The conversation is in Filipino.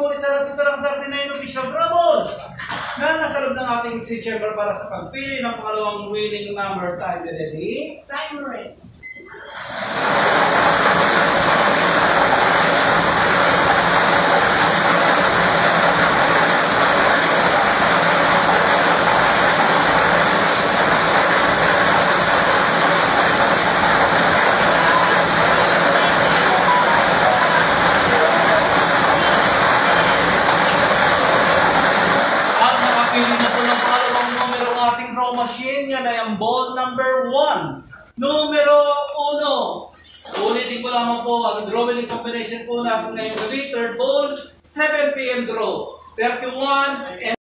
ngunit sa natin ng 39 official drumbles na nasa loob ng ating si chamber para sa pagpili ng pangalawang winning number. Time ready? Time ready. Machine, yan ay ang ball number 1. Numero 1. Ulitin ko lamang po ang drawing combination po natin ngayong gabi. Third ball, 7 p.m. draw. 31 and